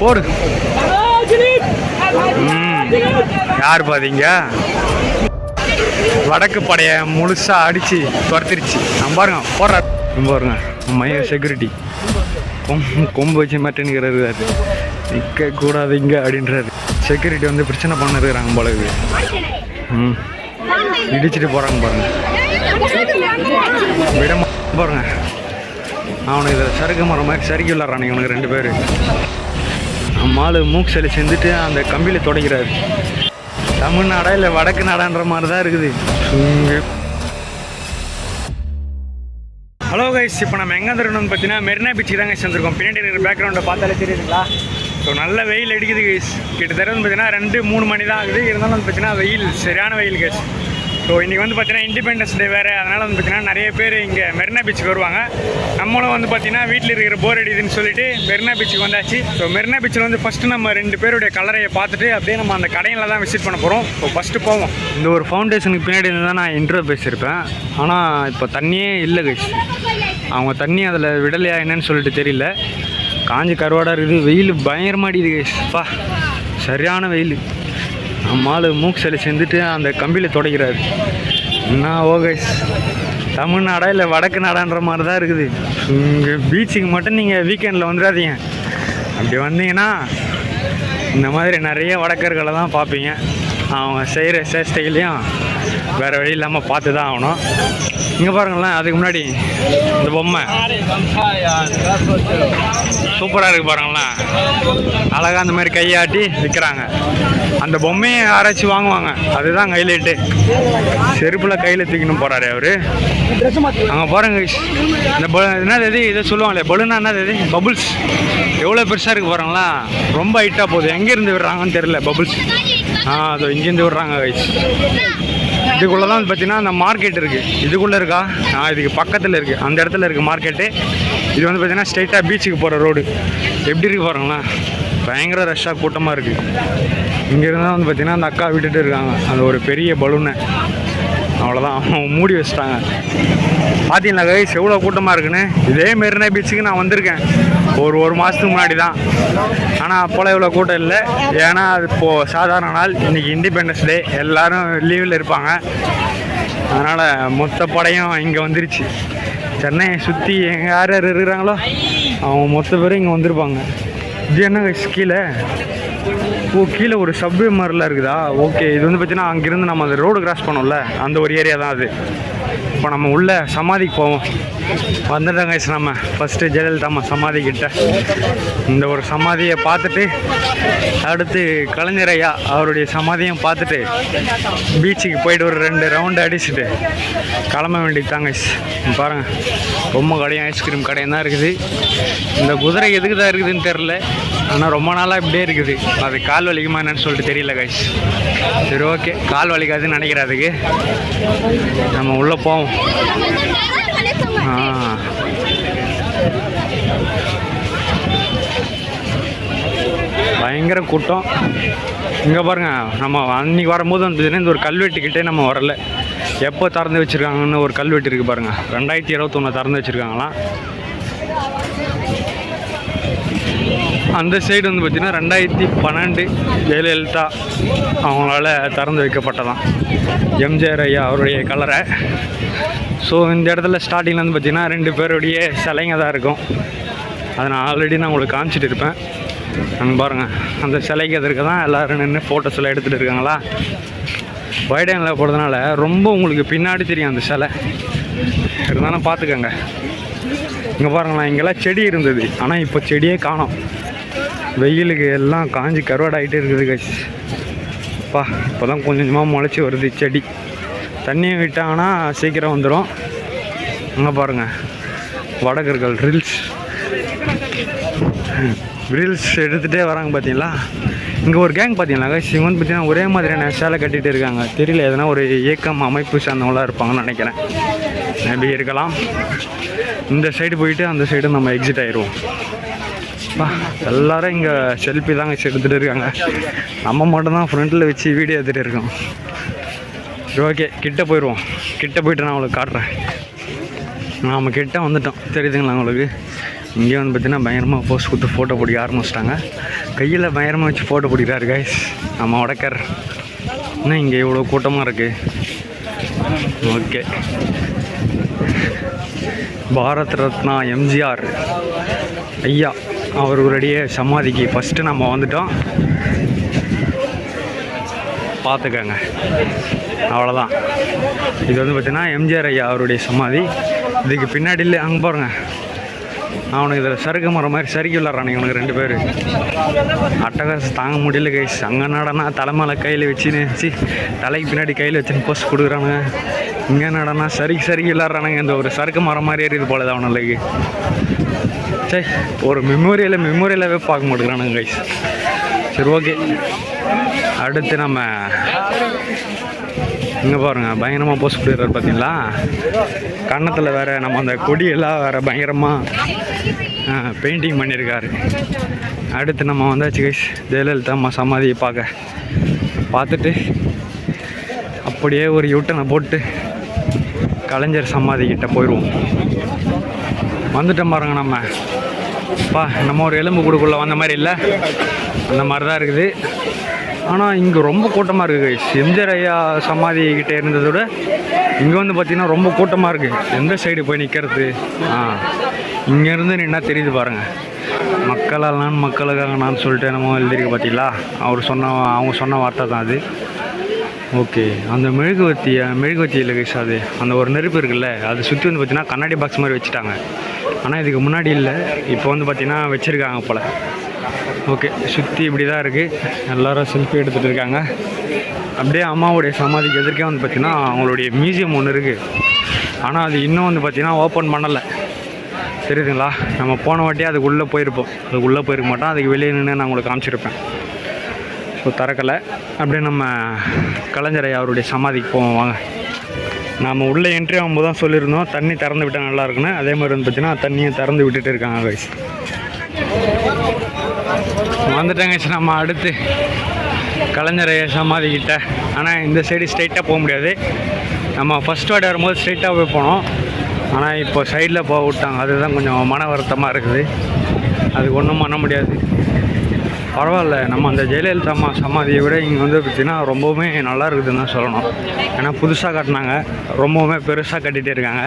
போடு. யார் பாத்தீங்க வடக்கு படையை முழுசாக அடித்து துரத்திருச்சு. நம்ம பாருங்க போடுறாரு. நம்ம பாருங்க மைய செக்யூரிட்டி கொம்பு வச்சு மாட்டேன்னுக்கிறாரு. அது நிற்க கூடாதுங்க அப்படின்றாரு. செக்யூரிட்டி வந்து பிரச்சனை பண்ணிருக்கிறாங்க போலது. இடிச்சுட்டு போகிறாங்க பாருங்க. விட பாருங்க அவனுக்கு இதில் சறுக்கு மரம் மாதிரி சறுக்கி விளாட்றானுங்க இவனுக்கு 2 பேர். நம்மால் மூக்கு சளி செஞ்சுட்டு அந்த கம்பியில் தொடக்கிறாரு. தமிழ்நாடா இல்லை வடக்கு நாடான்ற மாதிரி தான் இருக்குது. ஹலோ கைஸ், இப்போ நம்ம எங்கே வந்துருக்கணும்னு பார்த்தீங்கன்னா மெரினா பீச்சுக்கு தாங்க சேர்ந்துருக்கோம். பின்னாடி இருக்கிற பேக்ரவுண்டை பார்த்தாலே தெரியுதுங்களா? ஸோ நல்ல வெயில் அடிக்குது கைஸ். கிட்டத்தட்ட வந்து பார்த்தீங்கன்னா 2-3 மணி தான் ஆகுது. இருந்தாலும் வந்து பார்த்தீங்கன்னா வெயில் சரியான வெயில் கைஸ். ஸோ இன்றைக்கி வந்து பார்த்தீங்கன்னா இண்டிபெண்டன்ஸ் டே வேறு. அதனால் வந்து பார்த்தீங்கன்னா நிறைய பேர் இங்கே மெரினா பீச்சுக்கு வருவாங்க. நம்மளும் வந்து பார்த்தீங்கன்னா வீட்டில் இருக்கிற போர் அடிக்குதுன்னு சொல்லிட்டு மெரினா பீச்சுக்கு வந்தாச்சு. ஸோ மெரினா பீச்சில் வந்து ஃபஸ்ட்டு நம்ம 2 பேருடைய கலரையை பார்த்துட்டு அப்படியே நம்ம அந்த கடையில் தான் விசிட் பண்ண போகிறோம். ஸோ ஃபஸ்ட்டு போவோம். இந்த ஒரு ஃபவுண்டேஷனுக்கு பின்னாடி இருந்து தான் நான் இன்ட்ரோ பேசியிருப்பேன். ஆனால் இப்போ தண்ணியே இல்லை கைஸ். அவங்க தண்ணி அதில் விடலையா என்னன்னு சொல்லிட்டு தெரியல. காஞ்சி கருவாடாக இருக்குது. வெயில் பயங்கரமாக அடிக்குது கைஸ். பா சரியான வெயில். நம்மால் மூக்கு சளி செஞ்சுட்டு அந்த கம்பியில் தொடக்கிறாரு. என்ன கைஸ், தமிழ்நாடா இல்லை வடக்கு நாடான்ற மாதிரி தான் இருக்குது. இங்கே பீச்சுக்கு மட்டும் நீங்கள் வீக்கெண்டில் வந்துடாதீங்க. அப்படி வந்தீங்கன்னா இந்த மாதிரி நிறைய வடக்கர்களை தான் பார்ப்பீங்க. அவங்க செய்கிற சேஷ்டைகளையும் வேறு வழி இல்லாமல் பார்த்து தான் ஆகணும். இங்கே பாருங்களேன், அதுக்கு முன்னாடி இந்த பொம்மை சூப்பராக இருக்குது பாருங்களேன். அழகாக அந்த மாதிரி கையாட்டி விற்கிறாங்க. அந்த பொம்மையை யாராச்சும் வாங்குவாங்க. அதுதான் ஹைலைட்டு. செருப்பில் கையில் தூக்கின்னு போகிறாரு அவர். அங்கே பாருங்க இந்த என்னது இதை சொல்லுவாங்களே பலூனா என்னது பபுள்ஸ் எவ்வளோ பெருசாக இருக்குது பாருங்களா. ரொம்ப ஹைட்டாக போகுது. எங்கேருந்து விடுறாங்கன்னு தெரியல பபுள்ஸ். அதோ இங்கேருந்து விடுறாங்க கைஸ். இதுக்குள்ளே தான் பார்த்தீங்கன்னா அந்த மார்க்கெட் இருக்குது. இதுக்குள்ளே இருக்கா? இதுக்கு பக்கத்தில் இருக்குது. அந்த இடத்துல இருக்குது மார்க்கெட்டு. இது வந்து பார்த்தீங்கன்னா ஸ்ட்ரெயிட்டாக பீச்சுக்கு போகிற ரோடு. எப்படி இருக்குது பாருங்களேன். பயங்கர ரஷ்ஷாக கூட்டமாக இருக்குது. இங்கேருந்து தான் வந்து பார்த்திங்கன்னா அந்த அக்கா விட்டுட்டு இருக்காங்க அந்த ஒரு பெரிய பலூனை. அவ்வளோதான், அவங்க மூடி வச்சிட்டாங்க. பார்த்தீங்களா கைஸ் எவ்வளோ கூட்டமாக இருக்குன்னு. இதே மெரினா பீச்சுக்கு நான் வந்திருக்கேன் ஒரு மாதத்துக்கு முன்னாடி தான். ஆனால் அப்போலாம் இவ்வளோ கூட்டம் இல்லை. ஏன்னா அது இப்போது சாதாரண நாள். இன்றைக்கி இண்டிபெண்டன்ஸ் டே. எல்லோரும் லீவில் இருப்பாங்க. அதனால் மொத்த படையும் இங்கே வந்துருச்சு. சென்னையை சுற்றி எங்கே யார் யார் இருக்கிறாங்களோ அவங்க மொத்த பேரும் இங்கே வந்திருப்பாங்க. இது என்ன கைஸ் கீழே? கீழே ஒரு சப்வே மாதிரிலாம் இருக்குதா? ஓகே, இது வந்து பார்த்தீங்கன்னா அங்கேருந்து நம்ம அந்த ரோடு கிராஸ் பண்ணோம்ல அந்த ஒரு ஏரியா தான் அது. இப்போ நம்ம உள்ள சமாதிக்கு போவோம். வந்துட்டோம் கைஸ். நம்ம ஃபஸ்ட்டு ஜெயலலிதா அம்மா சமாதிக்கிட்ட இந்த ஒரு சமாதியை பார்த்துட்டு அடுத்து கலைஞர் ஐயா அவருடைய சமாதியும் பார்த்துட்டு பீச்சுக்கு போயிட்டு ஒரு 2 ரவுண்டு அடிச்சுட்டு கிளம்ப வேண்டியது தாங்க கைஸ். பாருங்கள் ரொம்ப கடையும் ஐஸ்கிரீம் கடையும் தான் இருக்குது. இந்த குதிரை எதுக்கு தான் இருக்குதுன்னு தெரில. ஆனால் ரொம்ப நாளாக இப்படியே இருக்குது. அது கால் வலிக்குமா என்னன்னு சொல்லிட்டு தெரியல கைஸ். சரி ஓகே, கால் வலிக்காதுன்னு நினைக்கிறதுக்கு நம்ம உள்ளே போவோம். பயங்கர கூட்டம். இங்கே பாருங்கள், நம்ம அன்றைக்கி வரும்போது வந்து இந்த ஒரு கல்வெட்டுக்கிட்டே நம்ம வரல. எப்போ திறந்து வச்சுருக்காங்கன்னு ஒரு கல்வெட்டு இருக்குது பாருங்கள். 2021 திறந்து வச்சுருக்காங்களாம். அந்த சைடு வந்து பார்த்திங்கன்னா 2012 ஜெயலலிதா அவங்களால திறந்து வைக்கப்பட்டதான் எம்ஜிஆர் ஐயா அவருடைய கலரை. ஸோ இந்த இடத்துல ஸ்டார்டிங்கில் வந்து பார்த்திங்கன்னா 2 பேருடைய சிலைங்க தான் இருக்கும். அதை நான் ஆல்ரெடி நான் உங்களுக்கு காமிச்சிட்டு இருப்பேன். அங்கே பாருங்கள், அந்த சிலைக்கு எதிர்க்க தான் எல்லோரும் நின்று ஃபோட்டோஸ் எல்லாம் எடுத்துகிட்டு இருக்காங்களா. வைடனில் போடுறதுனால ரொம்ப உங்களுக்கு பின்னாடி தெரியும் அந்த சிலை. இருந்தாலும் பார்த்துக்கோங்க. இங்கே பாருங்களேன், இங்கெல்லாம் செடி இருந்தது. ஆனால் இப்போ செடியே காணோம். வெயிலுக்கு எல்லாம் காஞ்சி கருவாடாகிட்டே இருக்குது கைஸ். இப்போ தான் கொஞ்சம் கொஞ்சமாக முளைச்சி வருது செடி. தண்ணியை விட்டாங்கன்னா சீக்கிரம் வந்துடும். அங்கே பாருங்கள் வடகர்கள் ரீல்ஸ் எடுத்துகிட்டே வராங்க பார்த்தீங்களா. இங்கே ஒரு கேங் பார்த்தீங்களா கைஸ். இவங்க வந்து பார்த்தீங்கன்னா ஒரே மாதிரியான சேலை கட்டிகிட்டு இருக்காங்க. தெரியல, எதனா ஒரு இயக்கம் அமைப்பு சார்ந்தவங்களாக இருப்பாங்கன்னு நினைக்கிறேன். மேபி இருக்கலாம். இந்த சைடு போயிட்டு அந்த சைடு நம்ம எக்ஸிட் ஆயிடுவோம். எல்லோரும் இங்கே செல்ஃபி தாங்க எடுத்துகிட்டு இருக்காங்க. நம்ம மட்டும்தான் ஃப்ரண்ட்டில் வச்சு வீடியோ எடுத்துகிட்டு இருக்கோம். சரி ஓகே, கிட்டே போயிடுவோம். கிட்டே போய்ட்டு நான் உங்களுக்கு காட்டுறேன். நாம் கிட்டே வந்துட்டோம் தெரியுதுங்களா உங்களுக்கு. இங்கே வந்து பார்த்திங்கன்னா பயங்கரமாக போஸ்ட் கொடுத்து ஃபோட்டோ பிடிக்க ஆரம்பிச்சிட்டாங்க. கையில் பயங்கரமாக வச்சு ஃபோட்டோ பிடிக்கிறாரு கைஸ் நம்ம உடக்கர். இன்னும் இங்கே இவ்வளோ கூட்டமாக இருக்குது. ஓகே, பாரத் ரத்னா எம்ஜிஆர் ஐயா அவர்களுடைய சமாதிக்கு ஃபஸ்ட்டு நம்ம வந்துட்டோம். பார்த்துக்கங்க, அவ்வளோதான். இது வந்து பார்த்திங்கன்னா எம்ஜிஆர் ஐயா அவருடைய சமாதி. இதுக்கு பின்னாடி இல்லை, அங்கே பாருங்க, அவனுக்கு இதில் சறுக்கு மரம் மாதிரி சறுக்கி விளாட்றானுங்க இவனுக்கு 2 பேர். அட்டகாசம் தாங்க முடியல கைஸ். அங்கே நடனா தலைமையில கையில் வச்சு தலைக்கு பின்னாடி கையில் வச்சுன்னு போஸ்ட் கொடுக்குறானுங்க. இங்கே நடனா சறுக்கி விளாட்றானுங்க. இந்த ஒரு சறுக்கு மரம் மாதிரி இருக்குது போல அவனுக்கு. சரி, ஒரு மெமோரியலாகவே பார்க்க மாட்டேங்கிறானுங்க கைஸ். சரி, ஓகே. அடுத்து நம்ம இங்கே பாருங்கள், பயங்கரமாக போஸ்ட் கொடுக்குறாரு பார்த்தீங்களா. கன்னத்தில் வேறு நம்ம அந்த கொடியெல்லாம் வேறு பயங்கரமாக பெயிண்டிங் பண்ணியிருக்காரு. அடுத்து நம்ம வந்தாச்சு கைஸ் ஜெயலலிதா அம்மா சமாதியை பார்த்துட்டு அப்படியே ஒரு யூட்டனை போட்டு கலைஞர் சமாதிக்கிட்ட போயிடுவோம். வந்துட்டோம் பாருங்க. நம்ம ஒரு எலும்பு கூடுக்குள்ளே வந்த மாதிரி இல்லை, அந்த மாதிரி தான் இருக்குது. ஆனால் இங்கே ரொம்ப கூட்டமாக இருக்குது கைஸ். எம்ஜிஆர் ஐயா சமாதி கிட்டே இருந்ததை விட இங்கே வந்து பார்த்திங்கன்னா ரொம்ப கூட்டமாக இருக்குது. எந்த சைடு போய் நிற்கிறது? இங்கேருந்து நின்னா தெரியுது பாருங்கள். மக்களால் மக்களுக்காக நான் சொல்லிட்டு நம்ம எழுதிருக்கு பார்த்தீங்களா. அவங்க சொன்ன வார்த்தை தான் அது. ஓகே, அந்த மெழுகுவத்தி இல்லை கைஸ். அது அந்த ஒரு நெருப்பு இருக்குல்ல, அது சுற்றி வந்து பார்த்திங்கன்னா கண்ணாடி பாக்ஸ் மாதிரி வச்சுட்டாங்க. ஆனால் இதுக்கு முன்னாடி இல்லை, இப்போ வந்து பார்த்திங்கன்னா வச்சுருக்காங்க போல். ஓகே, சுற்றி இப்படி தான் இருக்குது. எல்லோரும் செல்ஃபி எடுத்துகிட்டு இருக்காங்க. அப்படியே அம்மாவுடைய சமாதிக்கு எதிர்க்கே வந்து பார்த்திங்கன்னா அவங்களுடைய மியூசியம் ஒன்று இருக்குது. ஆனால் அது இன்னும் வந்து பார்த்திங்கன்னா ஓப்பன் பண்ணலை, தெரியுதுங்களா. நம்ம போன வாட்டியே அதுக்குள்ளே போயிருப்போம். அதுக்குள்ளே போயிருக்க மாட்டோம், அதுக்கு வெளியே நின்று நான் உங்களுக்கு காமிச்சிருப்பேன். ஸோ திறக்கலை. அப்படியே நம்ம கலைஞர் ஐயா அவருடைய சமாதிக்கு போவோம் வாங்க. நாம் உள்ளே என்ட்ரி ஆகும்போது தான் சொல்லியிருந்தோம் தண்ணி திறந்து விட்டால் நல்லா இருக்குன்னு. அதே மாதிரி வந்து பார்த்திங்கன்னா தண்ணியை திறந்து விட்டுட்டு இருக்காங்க கைஸ். வந்துட்டாங்க நம்ம அடுத்து கலைஞர் ஐயா சமாதிக்கிட்ட. ஆனால் இந்த சைடு ஸ்ட்ரைட்டாக போக முடியாது. நம்ம ஃபஸ்ட் வார்டு வரும்போது ஸ்ட்ரைட்டாக போய் போனோம். ஆனால் இப்போ சைடில் போக விட்டாங்க. அதுதான் கொஞ்சம் மன வருத்தமாக இருக்குது. அதுக்கு ஒன்றும் பண்ண முடியாது. பரவாயில்ல, நம்ம அந்த ஜெயலலிதா அம்மா சமாதியை விட இங்கே வந்து பார்த்திங்கன்னா ரொம்பவுமே நல்லா இருக்குதுன்னு தான் சொல்லணும். ஏன்னா புதுசாக கட்டினாங்க, ரொம்பவுமே பெருசாக கட்டிகிட்டே இருக்காங்க.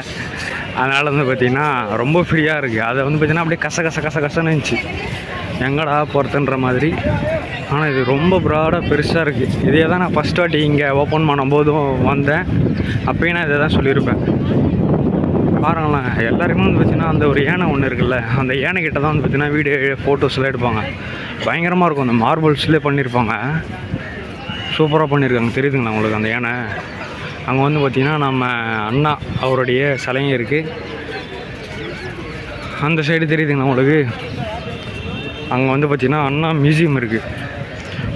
அதனால் வந்து பார்த்திங்கன்னா ரொம்ப ஃப்ரீயாக இருக்குது. அதை வந்து பார்த்திங்கன்னா அப்படியே கசன்னு இருந்துச்சு, எங்கடா போகிறதுன்ற மாதிரி. ஆனால் இது ரொம்ப ப்ராடாக பெருசாக இருக்குது. இதே தான் நான் ஃபஸ்ட் வாட்டி இங்கே ஓப்பன் பண்ணும்போதும் வந்தேன், அப்பயும் நான் இதை தான் சொல்லியிருப்பேன். பாருங்களேன், எல்லாருமே வந்து பார்த்திங்கன்னா அந்த ஒரு யானை ஒன்று இருக்குல்ல, அந்த யானைக்கிட்ட தான் வந்து பார்த்திங்கன்னா வீடியோ ஃபோட்டோஸ்லாம் எடுப்பாங்க. பயங்கரமாக இருக்கும். அந்த மார்பிள்ஸ்லேயே பண்ணியிருப்பாங்க, சூப்பராக பண்ணியிருக்காங்க. தெரியுதுங்களா உங்களுக்கு அந்த யானை? அங்கே வந்து பார்த்திங்கன்னா நம்ம அண்ணா அவருடைய சிலையும் இருக்குது. அந்த சைடு தெரியுதுங்களா உங்களுக்கு? அங்கே வந்து பார்த்திங்கன்னா அண்ணா மியூசியம் இருக்குது.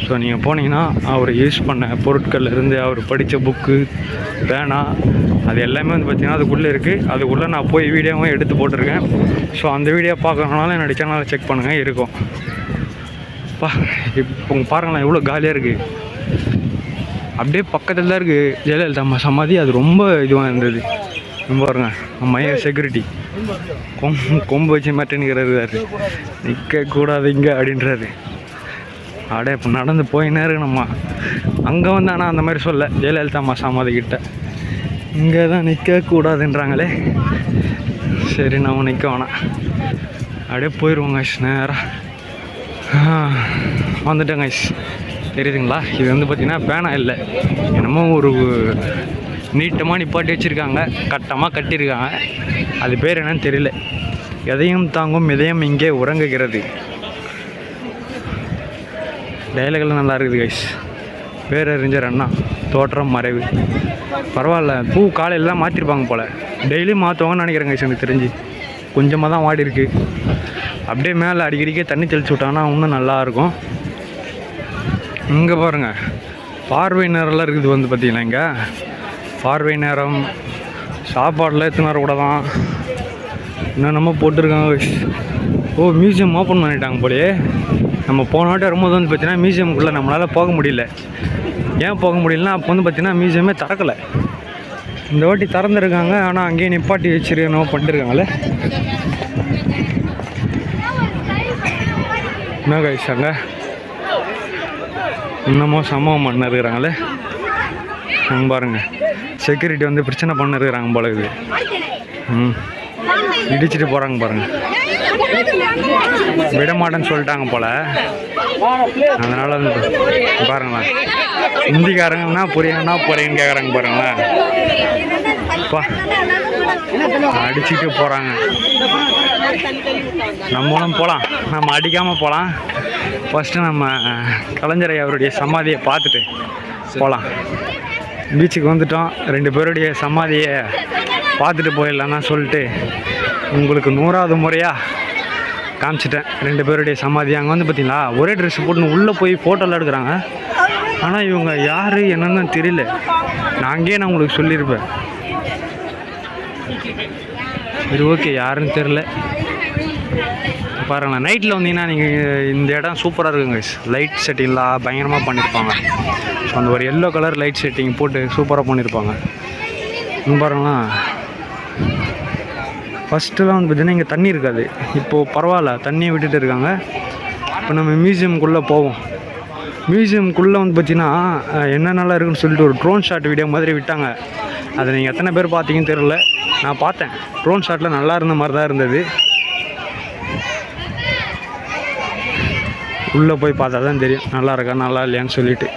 ஸோ நீங்கள் போனீங்கன்னா அவர் யூஸ் பண்ண பொருட்கள்லேருந்து அவர் படித்த புக்கு, பேனா, அது எல்லாமே வந்து பார்த்திங்கன்னா அதுக்குள்ளே இருக்குது. அதுக்குள்ளே நான் போய் வீடியோவும் எடுத்து போட்டிருக்கேன். ஸோ அந்த வீடியோ பார்க்கறதுனால என்னோடய சேனலை செக் பண்ணுங்கள், இருக்கும். இப்போ பாருங்களேன் எவ்வளோ காலியாக இருக்குது. அப்படியே பக்கத்தில் தான் இருக்குது ஜெயலலிதா அம்மா சமாதி. அது ரொம்ப இதுவாக இருந்தது. ரொம்ப பாருங்க, மைய செக்யூரிட்டி கொம்பு வச்சு மாட்டேன்னுக்கிறாரு, நிற்கக்கூடாது இங்கே அப்படின்றாரு. அப்படியே இப்போ நடந்து போயின்னே இருக்கணும்மா. அங்கே வந்து ஆனால் அந்த மாதிரி சொல்ல ஜெயலலிதா அம்மா சமாதி கிட்ட இங்கே தான் நிற்கக்கூடாதுன்றாங்களே. சரி, நம்ம நிற்க வேணாம், அப்படியே போயிடுவோங்க நேராக. வந்துட்டேங்க கைஸ். தெரியுதுங்களா? இது வந்து பார்த்திங்கன்னா பேனா இல்லை, என்னமோ ஒரு நீட்டமாக நிப்பாட்டி வச்சுருக்காங்க, கட்டமாக கட்டியிருக்காங்க. அது பேர் என்னன்னு தெரியல. எதையும் தாங்கும் இதயம் இங்கே உறங்குகிறது. டைலாக்லாம் நல்லா இருக்குது கைஸ். பேரறிஞர் அண்ணா தோற்றம் மறைவு. பரவாயில்ல, பூ காலையிலலாம் மாற்றிருப்பாங்க போல், டெய்லியும் மாற்றுவாங்கன்னு நினைக்கிறேன் கைஸ். எனக்கு தெரிஞ்சு கொஞ்சமாக தான் வாடி இருக்குது. அப்படியே மேலே அடிக்கடிக்கே தண்ணி தெளிச்சு விட்டாங்கன்னா இன்னும் நல்லாயிருக்கும். இங்கே பாருங்கள், பார்வை நேரம்லாம் இருக்குது வந்து பார்த்திங்கன்னா. இங்கே பார்வை நேரம், சாப்பாடில் எத்தனை நேரம் கூட தான் என்னென்னமோ போட்டிருக்காங்க. ஓ, மியூசியம் ஓப்பன் பண்ணிட்டாங்க போலையே. நம்ம போன வாட்டி வரும்போது வந்து பார்த்திங்கன்னா மியூசியமுக்குள்ளே நம்மளால் போக முடியல. ஏன் போக முடியலன்னா அப்போ வந்து பார்த்திங்கன்னா மியூசியமே திறக்கலை. இந்த வாட்டி திறந்துருக்காங்க, ஆனால் அங்கேயே நிப்பாட்டி வச்சுருக்கணும் பண்ணிட்டுருக்காங்களே. என்ன கைஸ், அங்கே இன்னமும் சம்பவம் பண்ண இருக்கிறாங்களே. அங்கே பாருங்க, செக்யூரிட்டி வந்து பிரச்சனை பண்ண இருக்கிறாங்க போல இது. இடிச்சிட்டு போகிறாங்க பாருங்க. விட மாட்டேன்னு சொல்லிட்டாங்க போல. அதனால வந்து பாருங்களேன், ஹிந்திக்காரங்கன்னா புரியணும்னா புரியுன்னு கேட்குறாங்க பாருங்களேன். அடிச்சுட்டு போகிறாங்க. நம்மளும் போகலாம், நம்ம அடிக்காமல் போகலாம். ஃபஸ்ட்டு நம்ம கலைஞர் அவருடைய சமாதியை பார்த்துட்டு போகலாம். பீச்சுக்கு வந்துட்டோம், 2 பேருடைய சமாதியை பார்த்துட்டு போயிடலான்னா சொல்லிட்டு உங்களுக்கு 100வது முறையாக காமிச்சிட்டேன் 2 பேருடைய சமாதி. அங்கே வந்து பார்த்தீங்களா, ஒரே ட்ரெஸ் போட்டுன்னு உள்ளே போய் ஃபோட்டோலாம் எடுக்கிறாங்க. ஆனால் இவங்க யார் என்னன்னு தெரியல. நான் அங்கேயே நான் உங்களுக்கு சொல்லியிருப்பேன். சரி, ஓகே, யாருன்னு தெரில. பாருங்களேன், நைட்டில் வந்தீங்கன்னா நீங்கள் இந்த இடம் சூப்பராக இருக்குங்க. லைட் செட்டிங்லாம் பயங்கரமாக பண்ணியிருப்பாங்க. ஸோ அந்த ஒரு எல்லோ கலர் லைட் செட்டிங் போட்டு சூப்பராக பண்ணியிருப்பாங்க. பாருங்களா, ஃபஸ்ட்டுலாம் வந்து பார்த்தீங்கன்னா இங்கே தண்ணி இருக்காது. இப்போது பரவாயில்ல, தண்ணியை விட்டுட்டு இருக்காங்க. இப்போ நம்ம மியூசியமுக்குள்ளே போவோம். மியூசியமுக்குள்ளே வந்து பார்த்தீங்கன்னா என்னென்னலாம் இருக்குன்னு சொல்லிட்டு ஒரு ட்ரோன் ஷாட் வீடியோ மாதிரி விட்டாங்க. அதை நீங்கள் எத்தனை பேர் பார்த்தீங்கன்னு தெரில. நான் பார்த்தேன், ட்ரோன் ஷாட்டில் நல்லா இருந்த மாதிரி தான் இருந்தது. உள்ளே போய் பார்த்தா தான் தெரியும் நல்லா இருக்கா நல்லா இல்லையான்னு சொல்லிட்டு.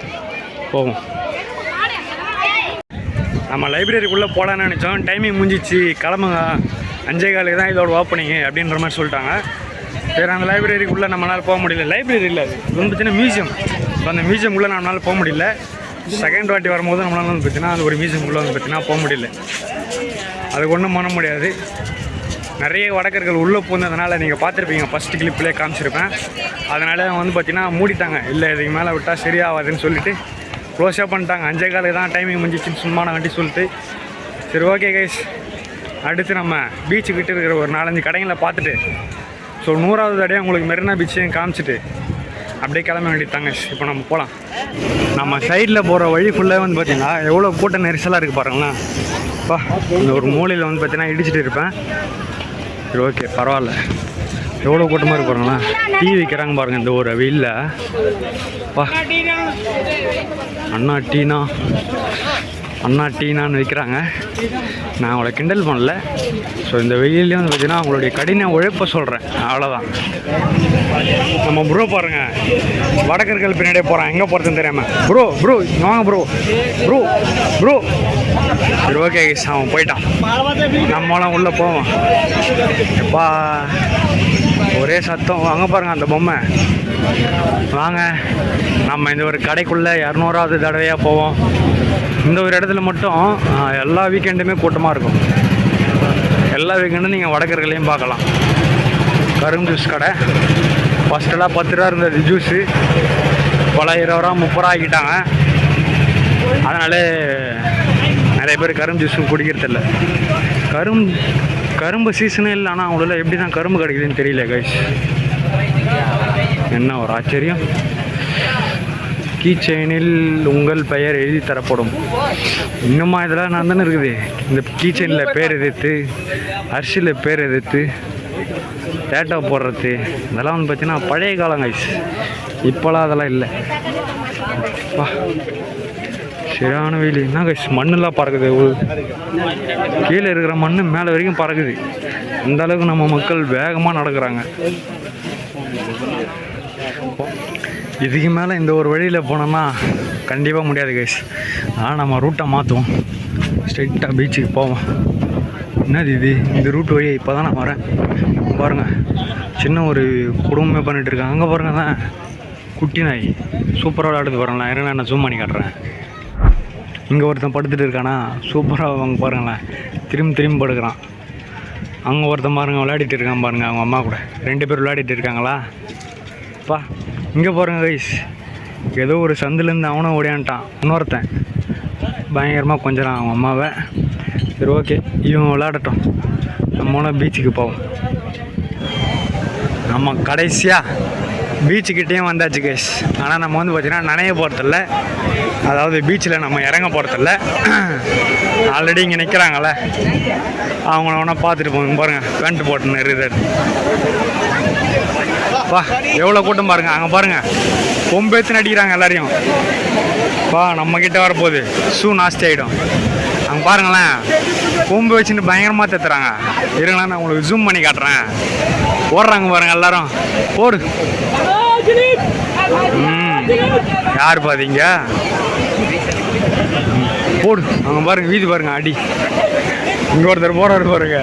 போவோம். நம்ம லைப்ரரிக்குள்ளே போகலான்னு நினச்சோம். டைமிங் முடிஞ்சிச்சு, கிளம்புங்க, 5:15 தான் இதோட ஓப்பனிங்கு அப்படின்ற மாதிரி சொல்லிட்டாங்க. சரி, அந்த லைப்ரரிக்குள்ளே நம்மளால் போக முடியல. லைப்ரரி இல்லை, அது வந்து பார்த்தீங்கன்னா மியூசியம். ஸோ அந்த மியூசியமுக்குள்ளே நம்மளால் போக முடியல. செகண்ட் வாட்டி வரும்போது நம்மளால் வந்து பார்த்தீங்கன்னா அது ஒரு மியூசியமுக்குள்ளே வந்து பார்த்தீங்கன்னா போக முடியல. அதுக்கு ஒன்றும் பண்ண முடியாது. நிறைய வடக்கர்கள் உள்ளே போனதுனால நீங்கள் பார்த்துருப்பீங்க, ஃபஸ்ட்டு கிளிப்லேயே காமிச்சிருப்பேன். அதனால் வந்து பார்த்தீங்கன்னா மூடிட்டாங்க. இல்லை, இதுக்கு மேலே விட்டால் சரியாகாதுன்னு சொல்லிட்டு க்ளோஸாக பண்ணிட்டாங்க. 5:15 தான் டைமிங் முடிஞ்சிச்சுன்னு சும்மா நான் வண்டி சொல்லிட்டு. சரி, ஓகே கைஸ், அடுத்து நம்ம பீச்சுக்கிட்ட இருக்கிற ஒரு 4-5 கடைகளை பார்த்துட்டு ஸோ 100வது தடையாக உங்களுக்கு மெரினா பீச்சையும் காமிச்சிட்டு அப்படியே கிளம்ப வேண்டியதாங்க. இப்போ நம்ம போகலாம். நம்ம சைடில் போகிற வழி ஃபுல்லாக வந்து பார்த்திங்கன்னா எவ்வளோ கூட்ட நெரிசலாக இருக்குது பாருங்களேன். இந்த ஒரு மூலையில் வந்து பார்த்தீங்கன்னா இடிச்சிட்டு இருப்பேன். சரி, ஓகே, பரவாயில்ல. எவ்வளோ கூட்டமாக இருக்கு பாருங்களேன். டீ விற்கிறாங்க பாருங்கள் இந்த ஒரு வெயிலில். அண்ணா டீனா, அண்ணா டீனான்னு விற்கிறாங்க. நான் அவங்கள கிண்டல் பண்ணல. ஸோ இந்த வெயிலையும் வந்து பார்த்தீங்கன்னா அவங்களுடைய கடின உழைப்பை சொல்கிறேன், அவ்வளோதான். நம்ம ப்ரோ பாருங்கள், வடக்கர்கள் பின்னாடியே போகிறான், எங்கே போகிறதுன்னு தெரியாமல். ப்ரோ ப்ரோ வாங்க ப்ரோ ப்ரோ ப்ரோ. சரி, ஓகே, அவன் போயிட்டான். நம்மளாம் உள்ளே போவோம். எப்பா ஒரே சத்தம். அங்கே பாருங்கள் அந்த பொம்மை. வாங்க, நம்ம இந்த ஒரு கடைக்குள்ளே 200வது தடவையாக போவோம். இந்த ஒரு இடத்துல மட்டும் எல்லா வீக்கெண்டுமே கூட்டமாக இருக்கும். எல்லா வீக்கெண்டும் நீங்கள் வடக்கர்களையும் பார்க்கலாம். கரும்பு ஜூஸ் கடை. ஃபஸ்ட்டெல்லாம் 10 ரூபா இருந்தது ஜூஸு, பல 20 ரூபா 30 ரூபா ஆக்கிட்டாங்க. அதனால நிறைய பேர் கரும்பு ஜூஸும் குடிக்கிறதில்ல. கரும்பு சீசனே இல்லை. ஆனால் அவங்கள எப்படி தான் கரும்பு கிடைக்குதுன்னு தெரியல கைஸ். என்ன ஒரு ஆச்சரியம். கீ செயினில் உங்கள் பெயர் எழுதி தரப்படும். இன்னுமா இதெல்லாம் நான் தானே இருக்குது. இந்த கீ செயினில் பேர் எதிர்த்து, அரிசியில் பேர் எதிர்த்து, டேட்டா போடுறது, இதெல்லாம் வந்து பார்த்தீங்கன்னா பழைய காலம் கைஸ். இப்போலாம் அதெல்லாம் இல்லை. சரியான வெயில். என்ன கைஸ், மண்ணெல்லாம் பறக்குது. கீழே இருக்கிற மண் மேலே வரைக்கும் பறக்குது. அந்த அளவுக்கு நம்ம மக்கள் வேகமாக நடக்கிறாங்க. இதுக்கு மேலே இந்த ஒரு வழியில் போனோம்னா கண்டிப்பாக முடியாது கைஸ். ஆனால் நம்ம ரூட்டை மாற்றுவோம், ஸ்ட்ரெயிட்டாக பீச்சுக்கு போவோம். என்னது இது, இந்த ரூட் வழியை இப்போ தான் நான் வரேன். பாருங்கள், சின்ன ஒரு குடும்பமே பண்ணிகிட்டு இருக்காங்க. அங்கே பாருங்கள் தான் குட்டி நாய் சூப்பராக விளையாடுது பாருங்களேன். இருங்க, நான் ஜூம் பண்ணி காட்டுறேன். இங்கே ஒருத்தன் படுத்துட்டு இருக்கானா, சூப்பராக அவங்க பாருங்களேன், திரும்பி படுக்கிறான். அங்கே ஒருத்தன் பாருங்கள் விளையாடிட்டு இருக்கான் பாருங்கள், அவங்க அம்மா கூட 2 பேர் விளையாடிட்டு இருக்காங்களா. இங்கே பாருங்கள் கைஸ், ஏதோ ஒரு சந்துலேருந்து அவனும் ஓடியான்ட்டான். இன்னொருத்தன் பயங்கரமாக கொஞ்சம் அவங்க அம்மாவை. சரி, ஓகே, இவன் விளையாடட்டும். நம்மளும் பீச்சுக்கு போவோம். நம்ம கடைசியாக பீச்சுக்கிட்டேயும் வந்தாச்சு கைஸ். ஆனால் நம்ம வந்து பார்த்திங்கன்னா நனைய போகிறதில்ல, அதாவது பீச்சில் நம்ம இறங்க போகிறதில்ல. ஆல்ரெடி இங்கே நிற்கிறாங்கள, அவங்கள ஒன்றா பார்த்துட்டு போங்க. பாருங்கள், பேண்ட் போட்டுன்னு இருக்குது. வா எவ்வளோ கூட்டம் பாருங்க, அங்கே பாருங்க கொம்பேத்துன்னு அடிக்கிறாங்க எல்லாரையும். வா நம்ம கிட்ட வரப்போகுது, ஷூ நாஸ்தி ஆகிடும். அங்கே பாருங்களேன் கொம்பு வச்சுட்டு பயங்கரமாக தத்துறாங்க. இருங்களா நான் உங்களுக்கு ஜூம் பண்ணி காட்டுறேன். ஓடுறாங்க பாருங்க எல்லாரும், போடு. யார் பாத்தீங்க, போடு. அங்கே பாருங்க வீதி பாருங்க அடி. இங்கே ஒருத்தர் போறாரு பாருங்க,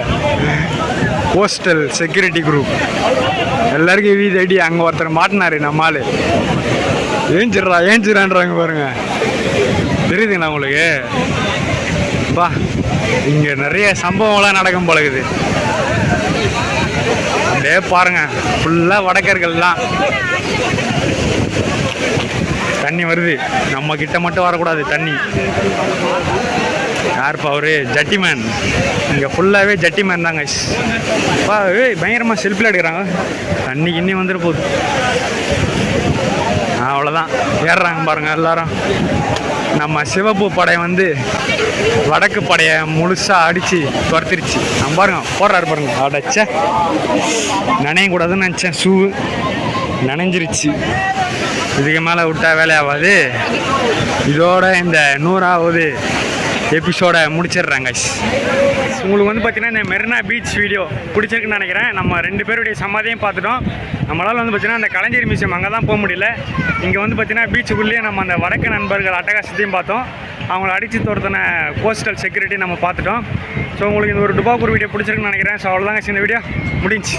போஸ்டல் செக்யூரிட்டி குரூப். எல்லாருக்கும் வீதி அடி. அங்கே ஒருத்தர் மாட்டினாரு நம்ம ஆளு, ஏஞ்சிடறான்றாங்க பாருங்க. தெரியுதுங்களா உங்களுக்கு? பா இங்கே நிறைய சம்பவங்கள்லாம் நடக்கும் போலகுது. அப்படியே பாருங்க ஃபுல்லாக வடக்கர்கள்லாம். தண்ணி வருது, நம்ம கிட்ட மட்டும் வரக்கூடாது தண்ணி. யாருப்பா அவரு? ஜட்டிமேன். இங்கே ஃபுல்லாகவே ஜட்டிமேன் தாங்க. பா பயங்கரமாக செல்ஃபில் எடுக்கிறாங்க. தண்ணி கிண்ணி வந்துட்டு போகுது. அவ்வளோதான், ஏறுறாங்க பாருங்கள் எல்லாரும். நம்ம சிவப்பு படை வந்து வடக்கு படையை முழுசாக அடித்து துரத்திருச்சு. நம்ம பாருங்க போடுறாரு பாருங்க. அடைச்ச நனையக்கூடாதுன்னு நினச்சேன், ஷூ நனைஞ்சிருச்சு. இதுக்கு மேலே விட்டா வேலையாகாது. இதோட இந்த 100வது எபிசோட முடிச்சிடுறாங்க. உங்களுக்கு வந்து பார்த்தீங்கன்னா இந்த மெரினா பீச் வீடியோ பிடிச்சிருக்குன்னு நினைக்கிறேன். நம்ம 2 பேருடைய சமாதியும் பார்த்துட்டோம். நம்மளால் வந்து பார்த்தீங்கன்னா அந்த கலைஞர் மியூசியம் அங்கே தான் போக முடியல. இங்கே வந்து பார்த்தீங்கன்னா பீச்சுக்குள்ளேயே நம்ம அந்த வடக்கு நண்பர்கள் அட்டகாசத்தையும் பார்த்தோம். அவங்கள அடித்து துரத்தின கோஸ்டல் செக்யூரிட்டி நம்ம பார்த்துட்டோம். ஸோ உங்களுக்கு இந்த ஒரு டுபாக்கூர் வீடியோ பிடிச்சிருக்குன்னு நினைக்கிறேன். ஸோ அவ்வளோதாங்க இந்த வீடியோ முடிஞ்சு.